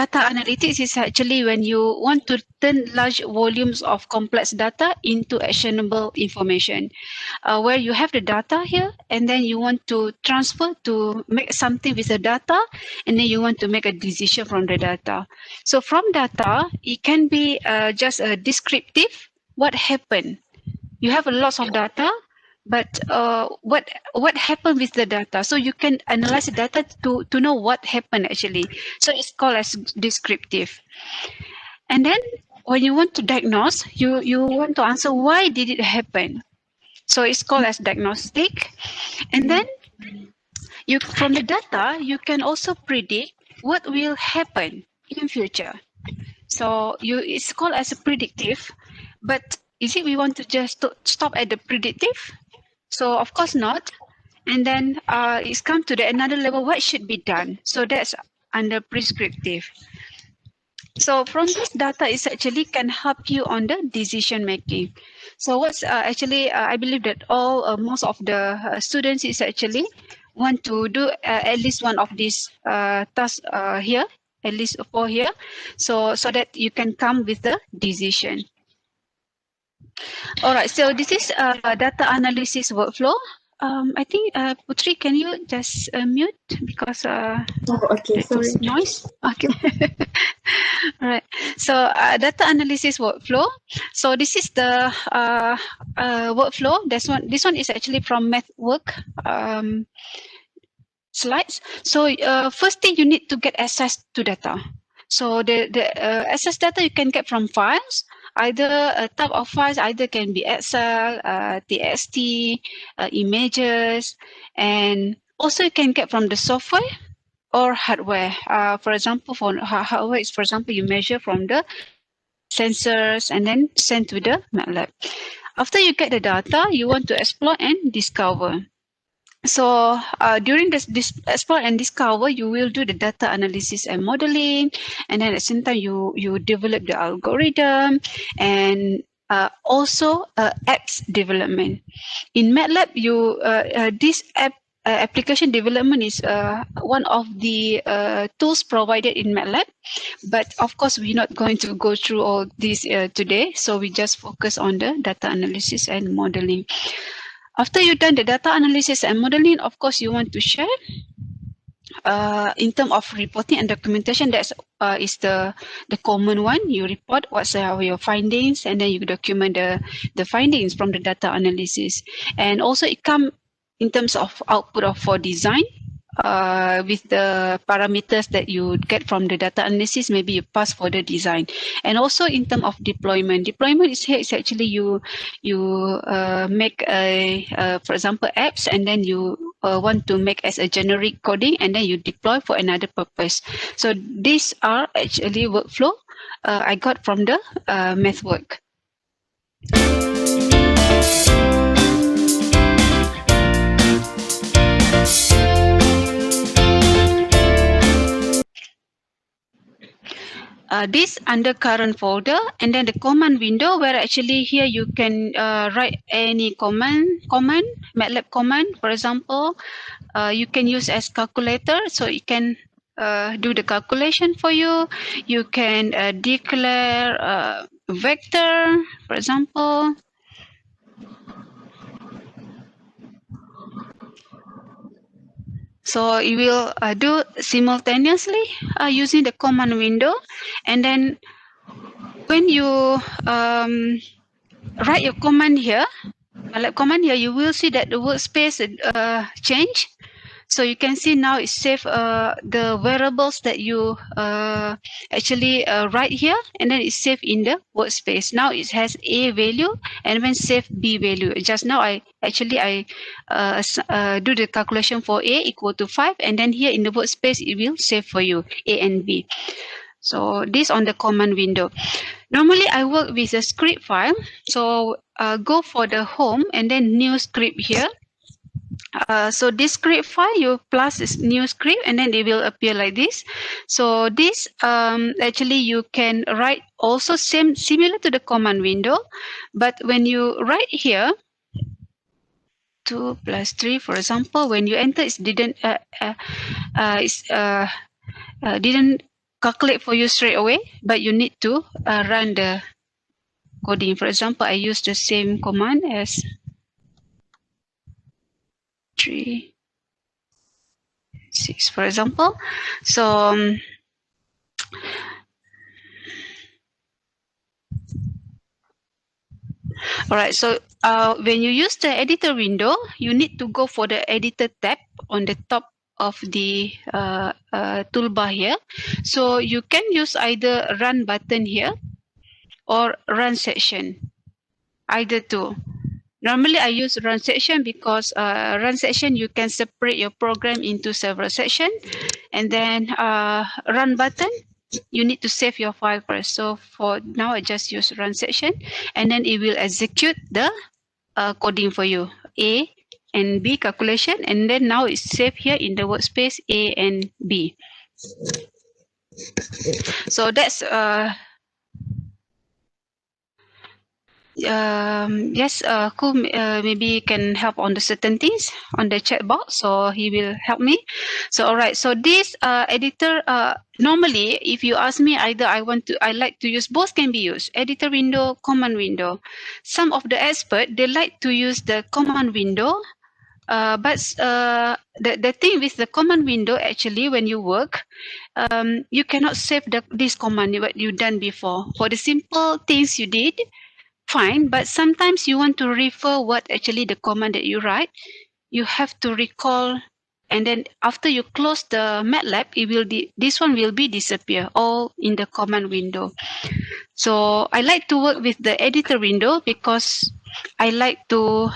Data analytics is actually when you want to turn large volumes of complex data into actionable information, where you have the data here and then you want to transfer to make something with the data, and then you want to make a decision from the data. So from data, it can be just a descriptive, what happened. You have a lot of data, but what happened with the data? So you can analyze the data to know what happened actually. So it's called as descriptive. And then when you want to diagnose, you want to answer why did it happen. So it's called as diagnostic. And then you from the data you can also predict what will happen in future. So it's called as a predictive, but is it we want to just stop at the predictive? So of course not. And then it's come to the another level, what should be done? So that's under prescriptive. So from this data is actually can help you on the decision making. So what's actually I believe that most of the students is actually want to do at least one of these tasks here, at least 4 here, so that you can come with the decision. All right, so this is data analysis workflow. I think Putri, can you just mute because okay, sorry. Noise. Okay. All right. So data analysis workflow. So this is the workflow. This one is actually from MathWork slides. So first thing you need to get access to data. So the access data you can get from files. Either a type of files, either can be Excel, TXT, images, and also you can get from the software or hardware. For example, for hardware is, for example, you measure from the sensors and then send to the MATLAB. After you get the data, you want to explore and discover. So during this explore and discover, you will do the data analysis and modeling, and then at the same time you develop the algorithm and also apps development. In MATLAB, this application development is one of the tools provided in MATLAB, but of course we're not going to go through all this today, so we just focus on the data analysis and modeling. After you've done the data analysis and modeling, of course, you want to share. In terms of reporting and documentation, that is the common one. You report what's your findings, and then you document the findings from the data analysis. And also, it comes in terms of output for design. With the parameters that you get from the data analysis, maybe you pass for the design. And also in terms of deployment is here is actually you make for example apps, and then you want to make as a generic coding, and then you deploy for another purpose. So these are actually workflow I got from the MathWork. This under current folder, and then the command window, where actually here you can write any command, MATLAB command, for example. You can use as calculator, so it can do the calculation for you. You can declare vector, for example. So you will do simultaneously using the command window, and then when you write your command here, MATLAB command here, you will see that the workspace change. So you can see now it save the variables that you actually write here, and then it's saved in the workspace. Now it has A value and then save B value. Just now I do the calculation for A equal to 5, and then here in the workspace it will save for you A and B. So this on the command window. Normally I work with a script file. So go for the home and then new script here. So this script file, you plus this new script, and then it will appear like this. So this actually you can write also similar to the command window, but when you write here 2 plus 3, for example, when you enter, it didn't calculate for you straight away, but you need to run the coding. For example, I use the same command as 3, 6, for example. So all right, so when you use the editor window, you need to go for the editor tab on the top of the toolbar here. So you can use either run button here or run section, either two. Normally I use run section because run section you can separate your program into several sections, and then run button you need to save your file first. So for now I just use run section, and then it will execute the coding for you, A and B calculation, and then now it's saved here in the workspace A and B. So that's yes, cool. Maybe can help on the certain things on the chat box, so he will help me. So all right, so this editor normally if you ask me, either I like to use, both can be used, editor window, command window. Some of the expert, they like to use the command window, but the thing with the command window, actually when you work, you cannot save this command what you done before. For the simple things you did, fine, but sometimes you want to refer what actually the command that you write, you have to recall, and then after you close the MATLAB, it will this one will be disappear all in the command window. So I like to work with the editor window because I like to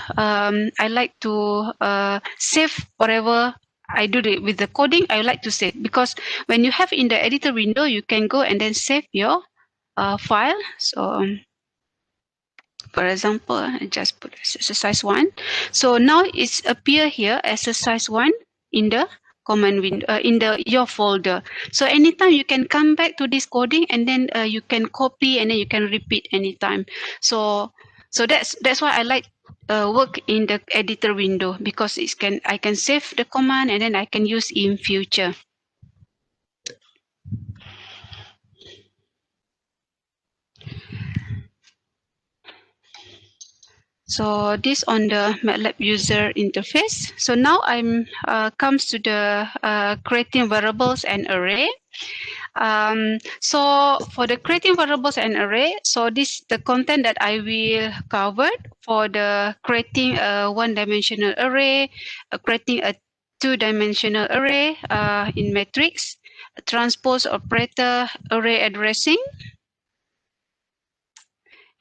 save whatever I do with the coding. I like to save, because when you have in the editor window, you can go and then save your file. So for example, I just put exercise 1. So now it's appear here exercise 1 in the command window, in your folder. So anytime you can come back to this coding, and then you can copy, and then you can repeat anytime. So that's why I like work in the editor window, because I can save the command, and then I can use in future. So this on the MATLAB user interface. So now I'm comes to the creating variables and array. So for the creating variables and array, so this the content that I will cover for the creating a one-dimensional array, creating a two-dimensional array in matrix, transpose operator, array addressing,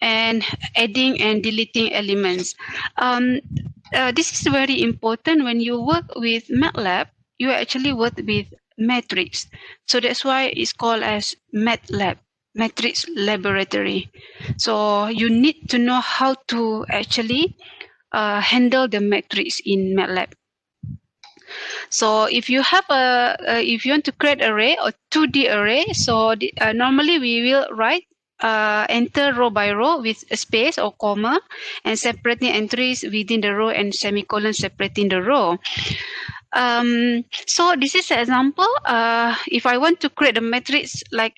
and adding and deleting elements. This is very important. When you work with MATLAB, you actually work with matrix. So that's why it's called as MATLAB, Matrix Laboratory. So you need to know how to actually handle the matrix in MATLAB. So if you have if you want to create array or 2D array, so normally we will write enter row by row with a space or comma, and separating entries within the row and semicolon separating the row. So this is an example. If I want to create a matrix like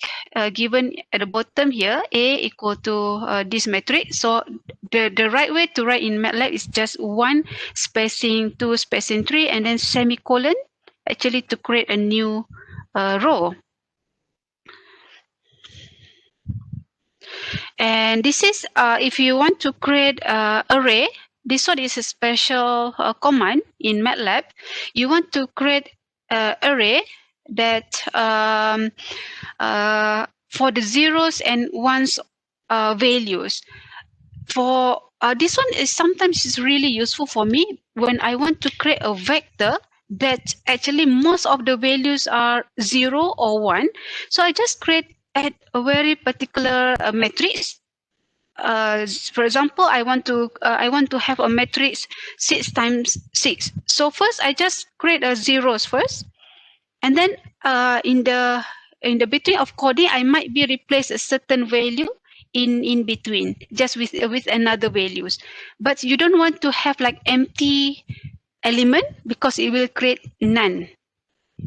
given at the bottom here, A equal to this matrix. So the right way to write in MATLAB is just 1 spacing 2 spacing 3, and then semicolon actually to create a new row. And this is if you want to create array, this one is a special command in MATLAB. You want to create an array that for the zeros and ones values. For this one is sometimes is really useful for me when I want to create a vector that actually most of the values are 0 or 1. So I just create at a very particular matrix. For example, I want to have a matrix 6 times 6. So first I just create a zeros first, and then in the between of coding I might be replace a certain value in between just with another values. But you don't want to have like empty element because it will create none.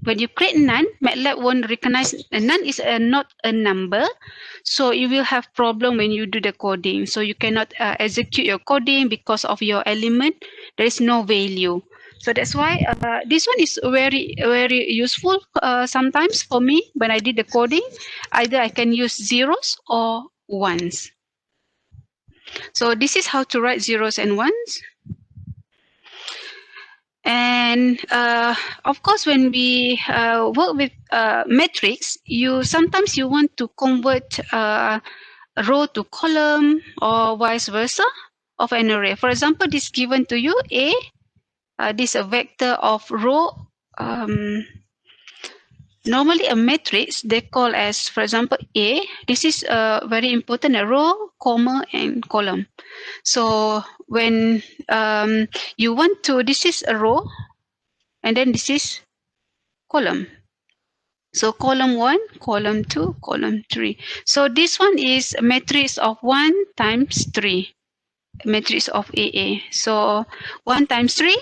When you create none, MATLAB won't recognize none is not a number, so you will have problem when you do the coding. So you cannot execute your coding because of your element. There is no value. So that's why this one is very, very useful sometimes for me when I did the coding. Either I can use zeros or ones. So this is how to write zeros and ones. And of course, when we work with matrix, sometimes you want to convert row to column or vice versa of an array. For example, this given to you A. This is a vector of row. Normally a matrix they call as, for example, A. This is very important, a row, comma, and column. So when you want to, this is a row, and then this is column. So column 1, column 2, column 3. So this one is a matrix of 1 times 3, matrix of AA. So 1 times 3,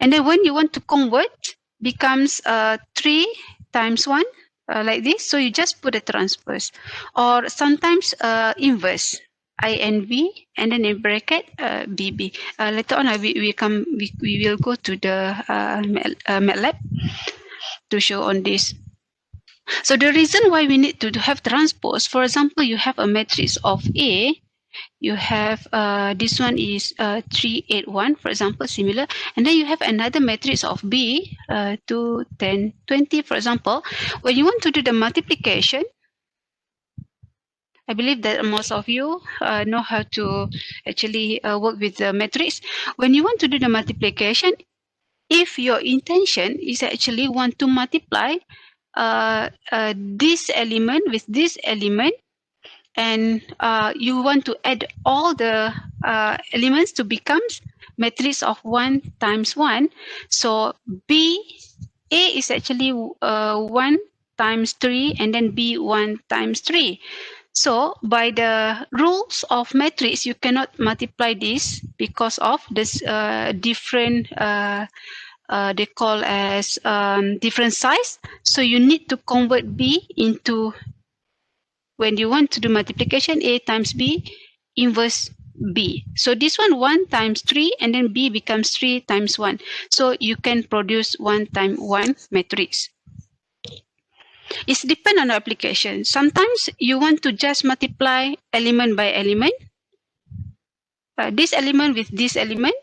and then when you want to convert, becomes 3 times 1, like this. So you just put a transpose, or sometimes inverse. INV and then in bracket BB. Later on we will go to the MATLAB to show on this. So the reason why we need to have transpose, for example, you have a matrix of A, you have this one is 381, for example, similar, and then you have another matrix of B, 2, 10, 20, for example. When you want to do the multiplication, I believe that most of you know how to actually work with the matrix. When you want to do the multiplication, if your intention is actually want to multiply this element with this element, and you want to add all the elements to becomes matrix of 1 times 1. So A is actually 1 times 3, and then B 1 times 3. So by the rules of matrix, you cannot multiply this because of this different, they call as different size. So you need to convert B into, when you want to do multiplication, A times B, inverse B. So this one 1 times 3, and then B becomes 3 times 1. So you can produce 1 times 1 matrix. It depends on the application. Sometimes you want to just multiply element by element. This element with this element.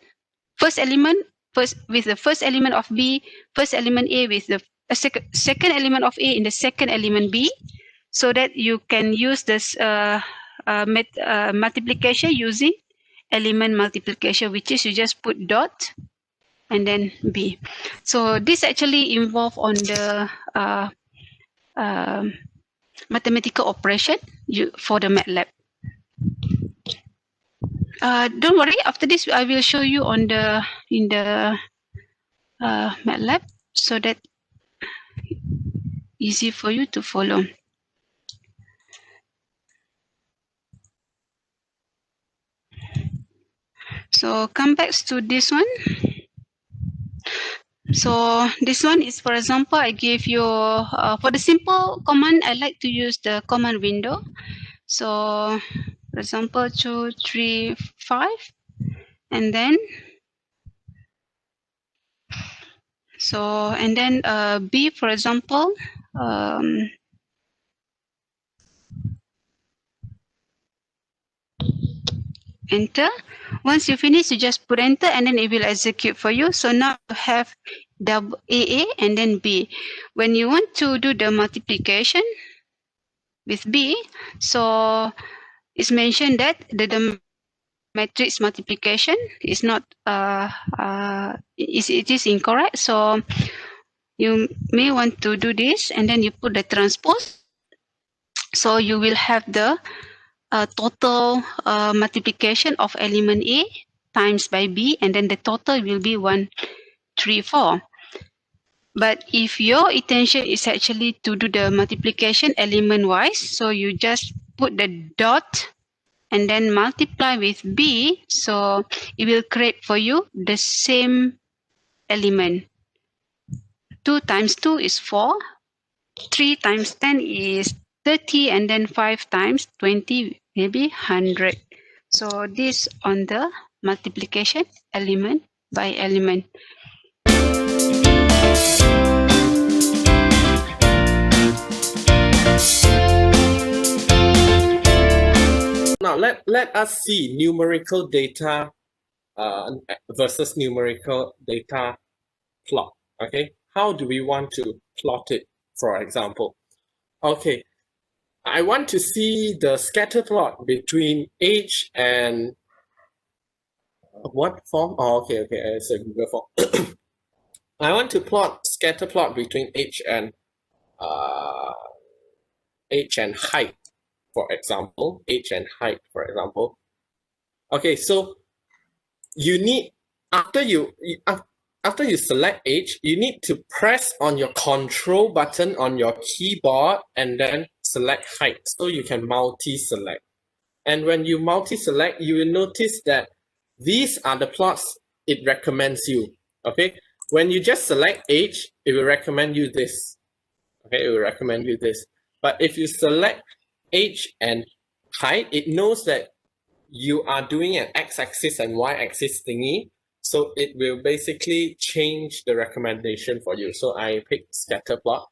First element with the first element of B, first element A with the second element of A in the second element B, so that you can use this multiplication using element multiplication, which is you just put dot and then B. So this actually involve on the mathematical operation for the MATLAB. Don't worry. After this, I will show you on in the MATLAB, so that easy for you to follow. So come back to this one. So this one is, for example, I gave you for the simple command, I like to use the command window. So for example, 2, 3, 5, and then so, and then B, for example, enter. Once you finish, you just put enter and then it will execute for you. So now you have double AA and then B. When you want to do the multiplication with B, so it's mentioned that the matrix multiplication is not it is incorrect. So you may want to do this and then you put the transpose. So you will have the total multiplication of element A times by B, and then the total will be 134. But if your intention is actually to do the multiplication element wise, so you just put the dot and then multiply with B, so it will create for you the same element. 2 times 2 is 4, 3 times 10 is 30, and then 5 times 20 maybe 100. So this on the multiplication element by element. Now let us see numerical data versus numerical data plot. Okay, how do we want to plot it, for example? Okay, I want to see the scatter plot between age and what form? Oh, okay, it's a Google form. I want to plot scatter plot between age and height, for example. Age and height, for example. Okay, so you need after you select age, you need to press on your control button on your keyboard and then select height, so you can multi-select. And when you multi-select, you will notice that these are the plots it recommends you. Okay, when you just select age, it will recommend you this. Okay, it will recommend you this. But if you select age and height, it knows that you are doing an x-axis and y-axis thingy, so it will basically change the recommendation for you. So I picked scatter plot.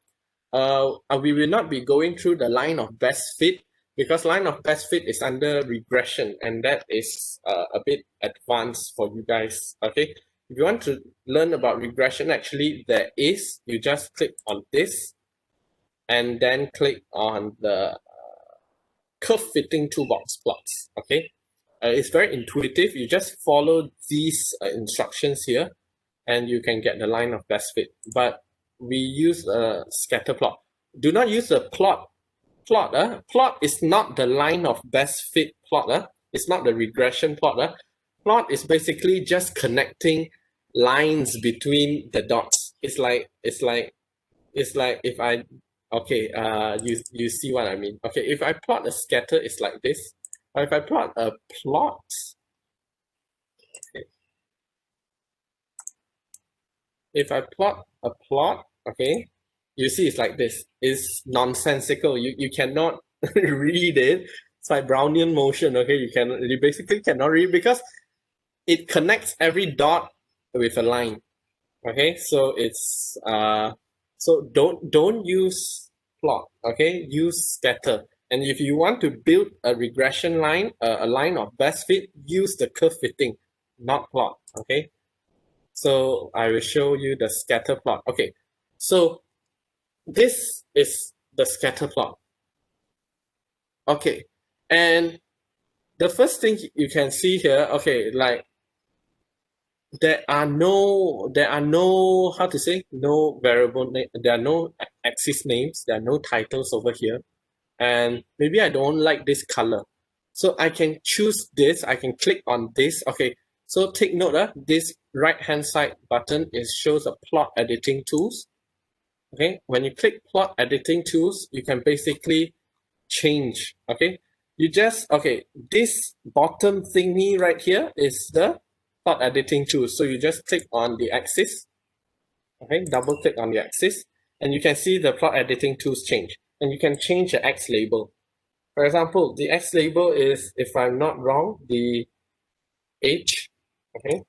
We will not be going through the line of best fit, because line of best fit is under regression, and that is a bit advanced for you guys. Okay, if you want to learn about regression, actually there is, you just click on this and then click on the curve fitting toolbox plots. Okay, it's very intuitive. You just follow these instructions here and you can get the line of best fit. But we use a scatter plot. Do not use a plot. Plot is not the line of best fit plot. It's not the regression plot. Plot is basically just connecting lines between the dots. It's like if I, okay, you see what I mean. Okay, if I plot a scatter, it's like this. Or if I plot a plot, okay. If I plot a plot, okay, you see it's like this. It's nonsensical. You cannot read it. It's like Brownian motion. Okay, you basically cannot read because it connects every dot with a line. Okay, so it's so don't use plot. Okay, use scatter. And if you want to build a regression line, a line of best fit, use the curve fitting, not plot. Okay, so I will show you the scatter plot. Okay, so this is the scatter plot. Okay, and the first thing you can see here, okay, like there are no how to say, no variable name, there are no axis names, there are no titles over here. And maybe I don't like this color, so I can choose this. I can click on this. Okay, so take note, this right hand side button shows a plot editing tools. Okay, when you click plot editing tools, you can basically change. Okay, you just, okay, this bottom thingy right here is the plot editing tools. So you just click on the axis. Okay, double click on the axis and you can see the plot editing tools change. And you can change the X label. For example, the X label is, if I'm not wrong, the age. Okay,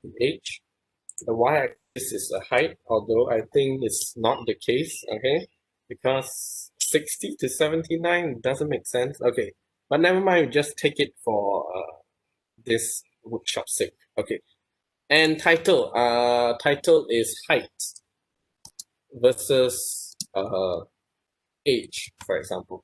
the age. The Y-axis is the height, although I think it's not the case. Okay, because 60 to 79 doesn't make sense. Okay, but never mind. Just take it for this workshop's sake. Okay. And title. Title is height versus age, for example.